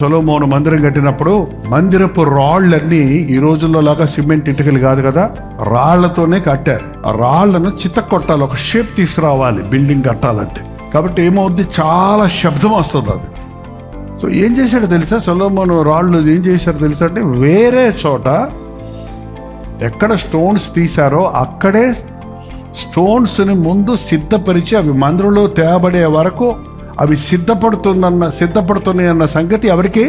సొలొమోను మందిరం కట్టినప్పుడు మందిరపు రాళ్ళన్నీ ఈ రోజుల్లో లాగా సిమెంట్ ఇటుకలు కాదు కదా, రాళ్లతోనే కట్టారు. ఆ రాళ్లను చితక్కొట్టాలి, ఒక షేప్ తీసుకురావాలి బిల్డింగ్ కట్టాలంటే. కాబట్టి ఏమవుద్ది, చాలా శబ్దం వస్తుంది అది. సో ఏం చేశాడో తెలుసా, సొలొమోను రాళ్ళు ఏం చేశారో తెలుసా అంటే, వేరే చోట ఎక్కడ స్టోన్స్ తీశారో అక్కడే స్టోన్స్ని ముందు సిద్ధపరిచి అవి మందిరంలో తేబడే వరకు అవి సిద్ధపడుతున్నాయి అన్న సంగతి ఎవరికి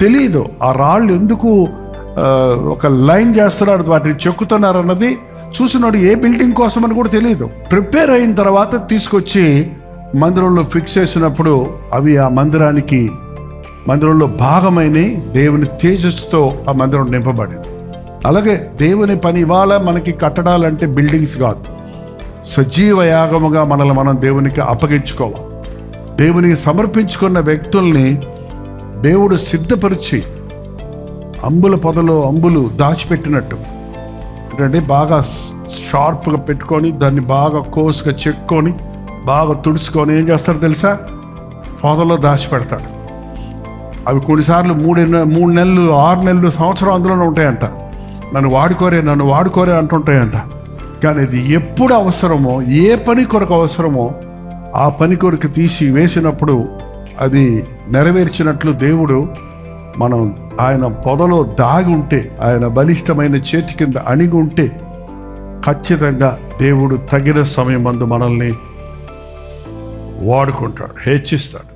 తెలియదు. ఆ రాళ్ళు ఎందుకు ఒక లైన్ చేస్తున్నారు, వాటిని చెక్కుతున్నారు అన్నది చూసినాడు ఏ బిల్డింగ్ కోసం అని కూడా తెలియదు. ప్రిపేర్ అయిన తర్వాత తీసుకొచ్చి మందిరంలో ఫిక్స్ చేసినప్పుడు అవి ఆ మందిరంలో భాగమైన దేవుని తేజస్సుతో ఆ మందిరం నింపబడింది. అలాగే దేవుని పని ఇవాళ మనకి కట్టడాలంటే బిల్డింగ్స్ కాదు, సజీవ యాగముగా మనల్ని మనం దేవునికి అప్పగించుకోవాలి. దేవునికి సమర్పించుకున్న వ్యక్తుల్ని దేవుడు సిద్ధపరిచి అంబుల పొదలో అంబులు దాచిపెట్టినట్టు, అంటే బాగా షార్ప్గా పెట్టుకొని దాన్ని బాగా కోసుగా చెక్కొని బాగా తుడుచుకొని ఏం చేస్తారో తెలుసా, పొదలో దాచిపెడతాడు. అవి కొన్నిసార్లు 3 నెలలు 6 నెలలు సంవత్సరం అందులోనే ఉంటాయంట. నన్ను వాడుకోరే అంటుంటాయంట. కానీ ఇది ఎప్పుడు అవసరమో, ఏ పని కొరకు అవసరమో ఆ పని కొరకు తీసి వేసినప్పుడు అది నెరవేర్చినట్లు దేవుడు ఆయన పొదలో దాగి ఉంటే, ఆయన బలిష్టమైన చేతి కింద అణిగి ఉంటే ఖచ్చితంగా దేవుడు తగిన సమయం మందు మనల్ని వాడుకుంటాడు, హెచ్చిస్తాడు.